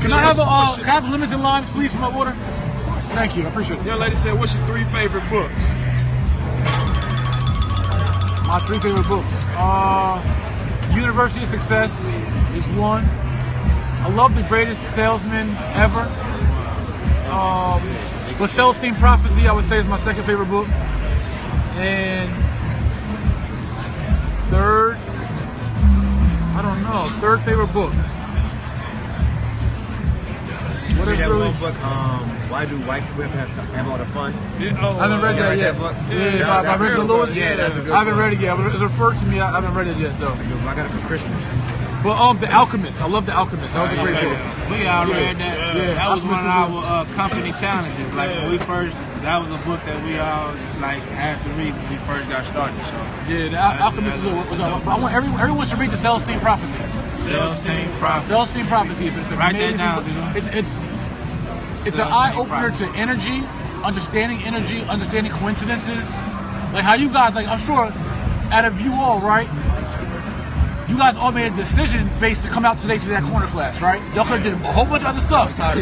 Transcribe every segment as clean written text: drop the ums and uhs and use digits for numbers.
Can I have limited limes, please, for my water? Thank you. I appreciate it. Young lady said, what's your 3 favorite books? My 3 favorite books. University of Success is one. I love The Greatest Salesman Ever. But Self-Esteem Prophecy, I would say, is my 2nd favorite book. And third, I don't know, 3rd favorite book. What is really? Book, Why Do White People Have All the Fun? I haven't read that yet. By Richard Lewis? Yeah, that's a good I haven't read it yet. It's referred to me. I haven't read it yet, though. That's a good one. I got it for Christmas. But The Alchemist. I love The Alchemist. That was a great book. We all read that. Yeah. That was one of our company challenges. Like when we first, that was a book that we all like had to read when we first got started. So yeah, The Alchemist was I want everyone should read the Self-Esteem Prophecy. Self-Esteem Prophecy. Self-Esteem Prophecy is an amazing book. It's an eye opener to energy, understanding coincidences. Like how you guys, like I'm sure, out of you all, right? You guys all made a decision based to come out today to that corner class, right? Y'all could have did a whole bunch of other stuff. Yup.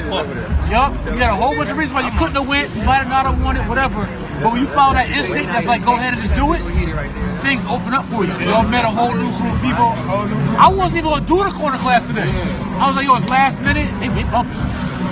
You had a whole bunch of reasons why you couldn't have went, you might have not have won it, whatever. But when you follow that instinct that's like, go ahead and just do it, things open up for you. Y'all met a whole new group of people. I wasn't even going to do the corner class today. I was like, yo, it's last minute. They bumping.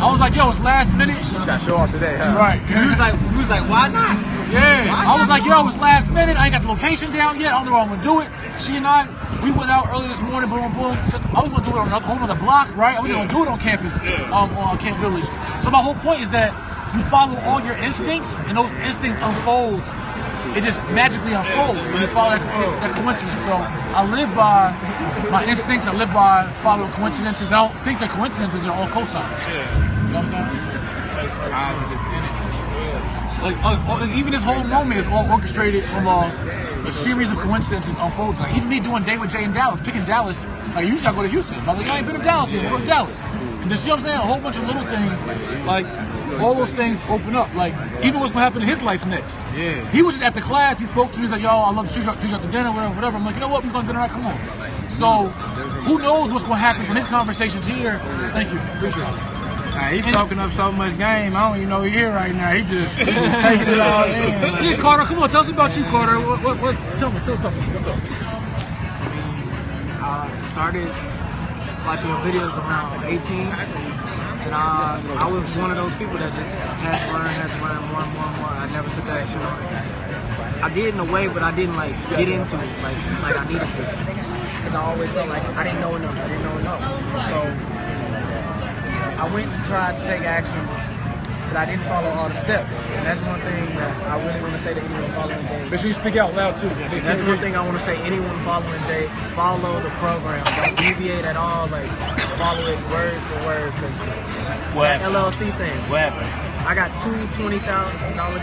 I was like, yo, it's last minute. Got show off today, huh? Right. He was like, why not? Yeah. I was like, yo, it's last minute. I ain't got the location down yet. I don't know how I'm gonna do it. She and I, we went out early this morning, boom, boom. I was gonna do it on a whole other block, right? I wasn't gonna do it on campus, on Camp Village. So my whole point is that you follow all your instincts, and those instincts unfolds. It just magically unfolds, and you follow that coincidence. So I live by my instincts. I live by following coincidences. I don't think that coincidences are all cosigns. You know what I'm saying? Like even this whole moment is all orchestrated from a series of coincidences unfolding. Like even me doing Day with Jay in Dallas, picking Dallas. Like usually I go to Houston. I'm like, I ain't been to Dallas yet. We'll go to Dallas. And just, you know what I'm saying? A whole bunch of little things, like all those things open up. Like even what's gonna happen in his life next. Yeah. He was just at the class. He spoke to me. He's like, yo, I love to treat you out to dinner, whatever. I'm like, you know what? We're going to dinner. Right, come on. So who knows what's gonna happen from his conversations here? Thank you. Appreciate it. He's soaking up so much game. I don't even know he's here right now. He's just taking it all in. Yeah, Carter, come on, tell us about you, Carter. Tell something. What's up? I started watching your videos around 18, and I was one of those people that just had to learn more. I never took action on it. I did in a way, but I didn't like get into it like I needed to, because I always felt like I didn't know enough. So I went and tried to take action, but I didn't follow all the steps. And that's one thing that I really want to say to anyone following Jay. Make sure you speak out loud too. That's one thing I want to say. Anyone following Jay, follow the program. Don't deviate at all. Like follow it word for word. Cause that LLC thing. What? I got two $20,000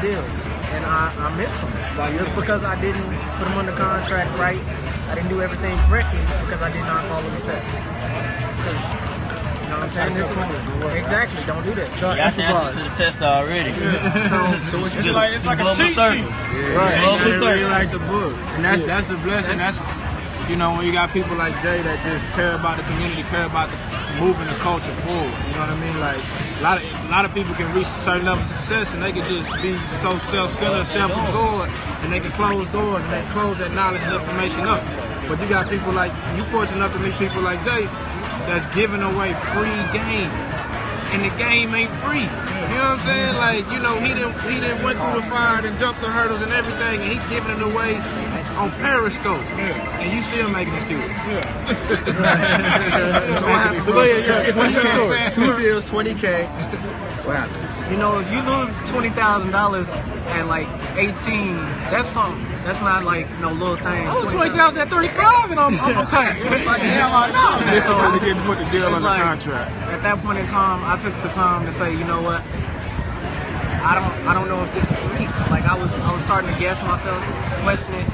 deals, and I missed them. Just because I didn't put them under contract right, I didn't do everything correctly because I did not follow the steps. You know what I'm saying? Exactly. Don't do that. You got the answer to the test already. So it's like a cheat sheet. Right. It's really like the book, and that's a blessing. That's, you know, when you got people like Jay that just care about the community, care about moving the culture forward. You know what I mean? Like a lot of people can reach a certain level of success, and they can just be so self-centered, self-absorbed, and they can close doors and they close that knowledge and information up. But you got people like you, fortunate enough to meet people like Jay, that's giving away free game, and the game ain't free. You know what I'm saying? Like, you know, he didn't went through the fire and jumped the hurdles and everything, and he giving it away on Periscope, and you still making excuses. Two deals, 20K. What happened? You know, if you lose $20,000 at like 18, that's something. That's not like no little thing. I was 20,000 at 35, and I'm tight. Like hell, I know. This is really getting put the deal under like, contract. At that point in time, I took the time to say, you know what? I don't know if this is me. Like I was starting to guess myself, question it.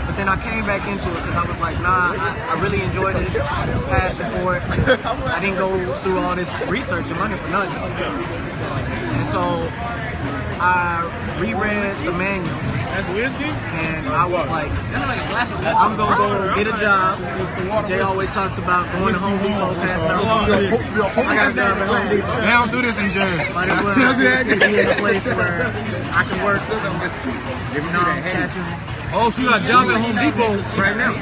But then I came back into it because I was like, nah, I really enjoy this, passion for it. I didn't go through all this research and money for nothing. And so I reread the manual. That's whiskey? And I was like, I'm gonna go get a job. Jay always talks about going to Home Depot, passing out. I got a job at Home Depot. They don't do this in Jersey. Might as well be in a place where I can work. You know, I'm catching. Oh, so you got a job at Home Depot Right now.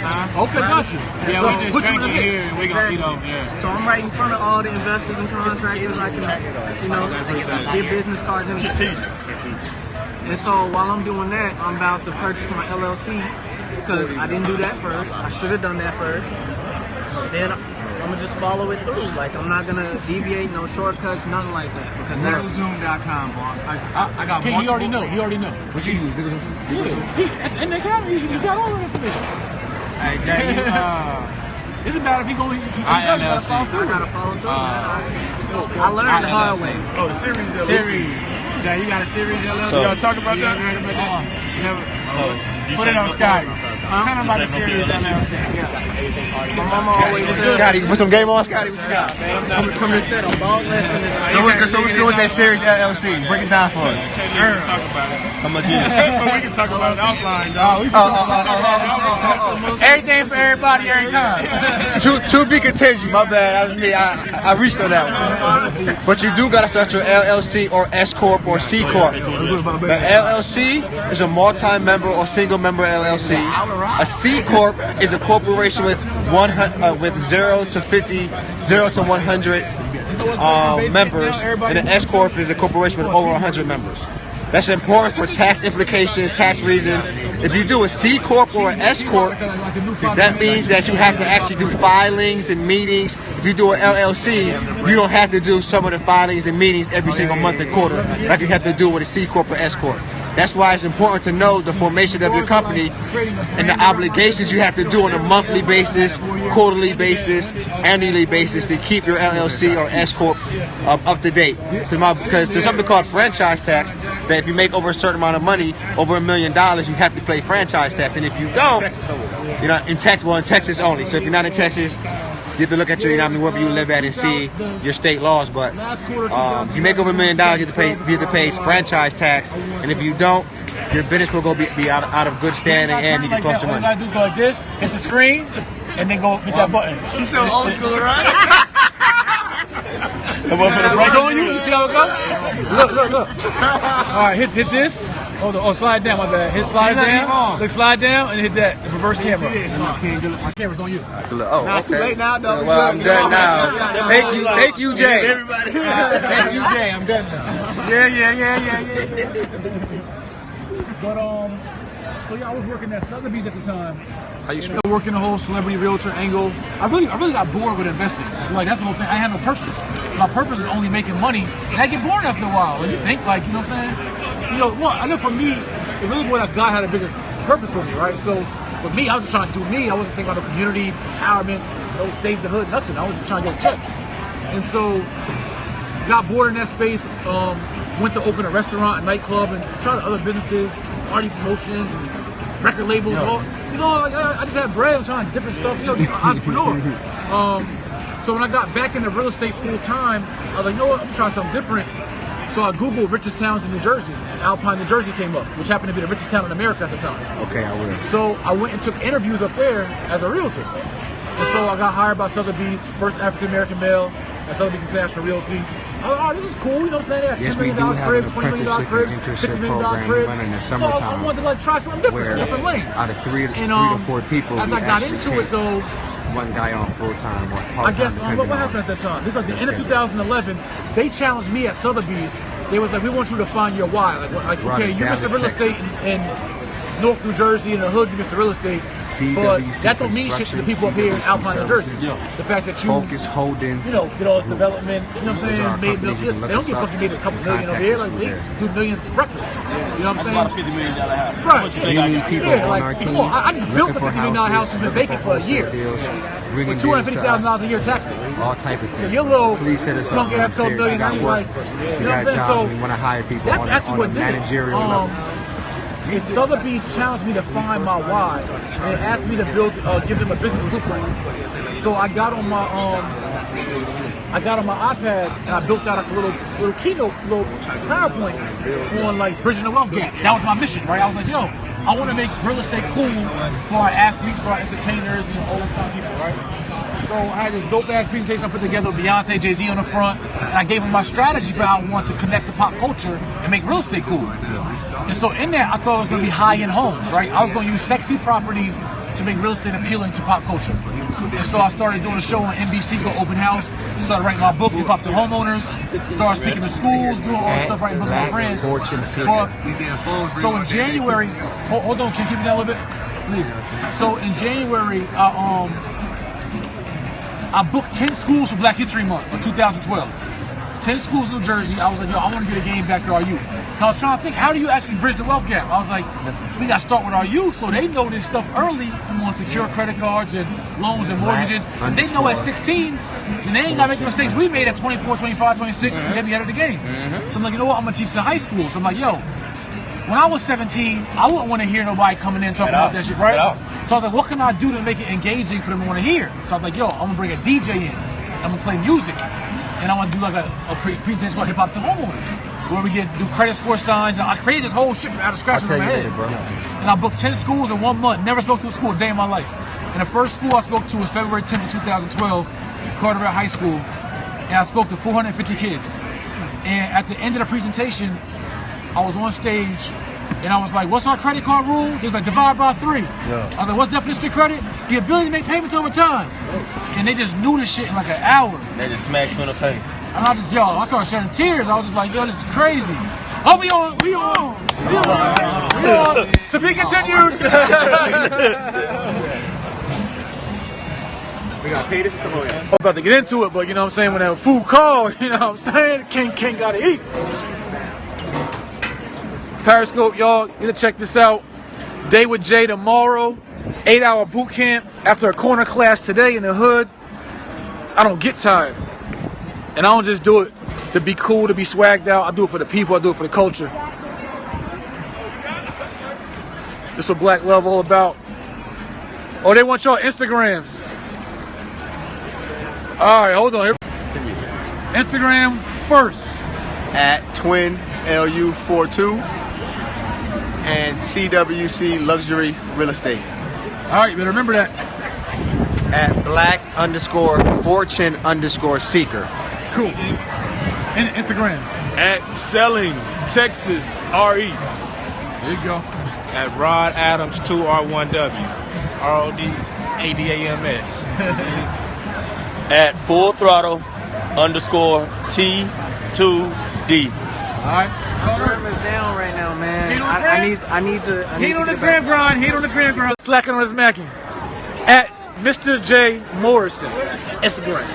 Okay, gotcha. Yeah, So we just put you in the drinking mix. here. We gonna, yeah. So I'm right in front of all the investors and contractors. I can, get business cards and strategic. And so while I'm doing that, I'm about to purchase my LLC because I didn't do that first. I should have done that first. Then I'm gonna just follow it through. Like I'm not gonna deviate, no shortcuts, nothing like that. Because LegalZoom.com, boss. I got Okay, he already know. He already know. What you use? It's in the academy. He got all the information. Hey, Jay, Doesn't matter if he go. He gotta follow I through. gotta follow through. I learned the hard way. Oh, the series LLC. Series. Jay, you got a series LLC? So, y'all talk about that? Never. Put it on Scotty. Tell them about the series LLC. My mama always said, Scotty, put some game on, Scotty. What you got? come and sit on ball lesson. So what's good with that series LLC? Break it down for us. Can't even talk about it. How much is it? But we can talk about it offline, dog. Everything for everybody, every time. To be continued. My bad. That was me. I reached on that one. But you do got to start your LLC or S Corp or C Corp. The LLC is a multi-member or single-member LLC. A C Corp is a corporation with 0 to 50, 0 to 100 members, and an S Corp is a corporation with over 100 members. That's important for tax implications, tax reasons. If you do a C Corp or an S Corp, that means that you have to actually do filings and meetings. If you do an LLC, you don't have to do some of the filings and meetings every single month and quarter like you have to do with a C Corp or S Corp. That's why it's important to know the formation of your company and the obligations you have to do on a monthly basis, quarterly basis, annually basis to keep your LLC or S Corp up to date. Because there's something called franchise tax that if you make over a certain amount of money, over $1 million, you have to pay franchise tax. And if you don't, you're not in Texas. Well, in Texas only. So if you're not in Texas, you have to look at your, wherever you live at and see your state laws. But if you make over $1 million, you have to pay franchise tax. And if you don't, your business will be out of good standing and you can cost your All you money. gotta do go like this, hit the screen, and then go hit that button. You so old school, right? It's on you. You see how it goes? Look. All right, hit this. Oh, slide down. My bad. Hit slide down. Look, slide down and hit that reverse camera. My camera's on you. Oh, okay. Too late now, though. Well, I'm done now. Thank you, Jay. Everybody. Thank you, Jay. I'm done now. Yeah. But so yeah, I was working at Sotheby's at the time. How you Working the whole celebrity realtor angle. I really got bored with investing. So like that's the whole thing. I had no purpose. My purpose is only making money. And I get bored after a while. And you think like, you know what I'm saying? I know for me, it really was that God had a bigger purpose for me, right? So for me, I was just trying to do me. I wasn't thinking about the community, empowerment, save the hood, nothing. I was just trying to get a check. And so got bored in that space. Went to open a restaurant, a nightclub, and tried other businesses, party promotions, and record labels. Like, I just had bread. I'm trying different stuff. Entrepreneur. So when I got back into real estate full time, I was like, I'm trying something different. So I Googled richest towns in New Jersey. Alpine, New Jersey came up, which happened to be the richest town in America at the time. Okay, I will. So I went and took interviews up there as a realtor. And so I got hired by Sotheby's, first African American male at Sotheby's International Realty. I was like, this is cool, you know what I'm saying? They Yes, have we $10 do million have cribs, an $20 million cribs, apprenticeship $50 million program cribs. running in the So summertime I wanted to try something different, where different lane. out of three And to four people, as we I got actually into take it though, one guy on full-time or part-time. I guess what depending happened on at that time? This is like the end of the 2011. They challenged me at Sotheby's. They was like, we want you to find your why. Like Right, okay, you Mr. Dallas, Real Estate in North New Jersey, in the hood, you Mr. Real Estate. But CWC that don't mean shit to the people up here in CWC Alpine, New Jersey. services. The fact that you, Focus Holdings. get all this development, you know what I'm Those are our saying? Made companies. You can they look don't us get up. fucking made a couple You million over contact here. us Like through they there. do millions reckless. You know what I'm saying? About a $50 million house. Right. What you think I We need got? people Yeah, on like, our come team. on, I just built looking the for $50 million house houses, and been vacant for a year. deals, With bringing deals to $250,000 us, a year taxes. all type of things. So your little Please hit us up. punk ass man. code million, Seriously, now we you got like, work. you We know what I'm got saying? jobs. So We want to hire people that's on actually a what did it. managerial level. Sotheby's challenged me to find my why and asked me to give them a business blueprint. So I got on my I got on my iPad and I built out a little keynote, little PowerPoint on like bridging the wealth gap. That was my mission, right? I was like, yo, I want to make real estate cool for our athletes, for our entertainers, and all those kind of people, right? So I had this dope ass presentation I put together with Beyonce, Jay-Z on the front, and I gave them my strategy for how I want to connect the pop culture and make real estate cool. And so in that, I thought it was going to be high-end homes, right? I was going to use sexy properties to make real estate appealing to pop culture. And so I started doing a show on NBC called Open House, started writing my book, Hip Hop to Homeowners, started speaking to schools, doing all this stuff, writing books with my friends. So in January, hold on, can you give me that a little bit? Please. So in January, I booked 10 schools for Black History Month for 2012. 10 schools in New Jersey. I was like, yo, I want to get a game back to our youth. And I was trying to think, how do you actually bridge the wealth gap? I was like, we got to start with our youth so they know this stuff early on secure credit cards and loans and mortgages. And they know at 16, and they ain't got to make the mistakes we made at 24, 25, 26, and they be ahead of the game. So I'm like, you know what, I'm going to teach in high school. So I'm like, yo, when I was 17, I wouldn't want to hear nobody coming in talking about that shit, right? So I was like, what can I do to make it engaging for them to want to hear? So I was like, yo, I'm going to bring a DJ in. I'm going to play music. And I'm going to do like a presentation called Hip Hop to Homeowners, where we do credit score signs. And I created this whole shit out of scratch in my head. And I booked 10 schools in 1 month. Never spoke to a school a day in my life. And the first school I spoke to was February 10th, 2012, Carteret High School. And I spoke to 450 kids. And at the end of the presentation, I was on stage and I was like, what's our credit card rule? He was like, divide by 3. Yeah. I was like, what's definition of credit? The ability to make payments over time. And they just knew this shit in like an hour. They just smacked you in the face. And I started shedding tears. I was just like, yo, this is crazy. Oh, we on. To be continued. We got paid this. I'm about to get into it, but you know what I'm saying? When that food called, you know what I'm saying? King gotta eat. Periscope, y'all, you gotta check this out. Day with Jay tomorrow. 8-hour boot camp after a corner class today in the hood. I don't get tired. And I don't just do it to be cool, to be swagged out. I do it for the people, I do it for the culture. This is what Black Love all about. Oh, they want y'all Instagrams. All right, hold on. Instagram first. At Twin LU42 and CWC Luxury Real Estate. All right, you better remember that. At Black_Fortune_Seeker. Cool. And Instagrams. At Selling Texas RE. There you go. At Rod Adams 2R1W. RODADAMS. At Full Throttle _T2D. All right. Instagram is down right now, man. I need to. Heat on the gram grind. Heat on the gram grind. Slacking on his macking. At Mr. J Morrison. Instagram.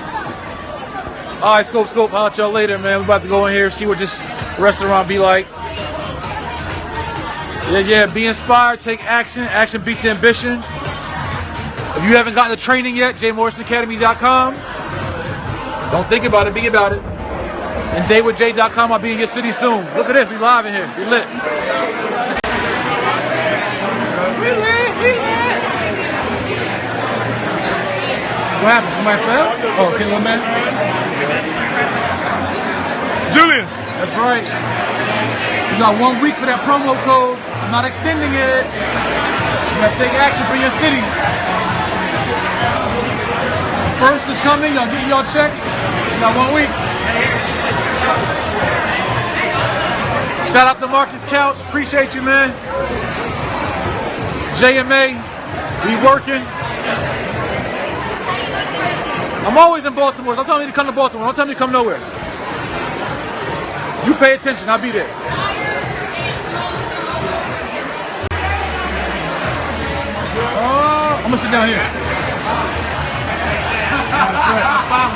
All right, Scope. I'll at y'all later, man. We're about to go in here, see what this restaurant be like. Yeah. Be inspired. Take action. Action beats ambition. If you haven't gotten the training yet, jmorrisonacademy.com. Don't think about it. Be about it. And daywithj.com. I'll be in your city soon. Look at this. We live in here. We lit. What happened? Somebody fell? Oh, okay, little man. Julian. That's right. You got 1 week for that promo code. I'm not extending it. You gotta take action for your city. First is coming. Y'all getting y'all checks. You got 1 week. Shout out to Marcus Couch. Appreciate you, man. JMA. We working. I'm always in Baltimore. Don't tell me to come to Baltimore. Don't tell me to come nowhere. You pay attention. I'll be there. I'm gonna sit down here.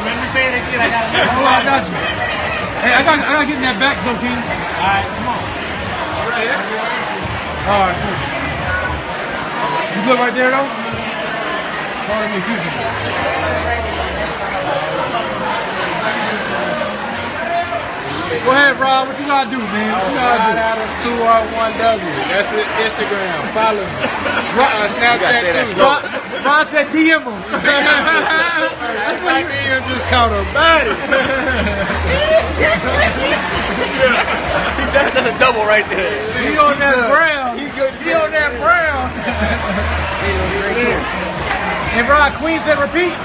Let me say it again. I got Oh, I got you. Hey, I gotta get in that back though, King. Alright, come on. Right here. All right, cool. You good right there though? Pardon me, excuse me. Go ahead, Rob. What you gotta do, man? What you gotta Rod do? Adams 2R1W. That's it. Instagram. Follow me. Snapchat too. Rob said DM him. My DM just caught a body. That's a double right there. He on that brown. He good. He on that brown. And Rod Queen said repeat.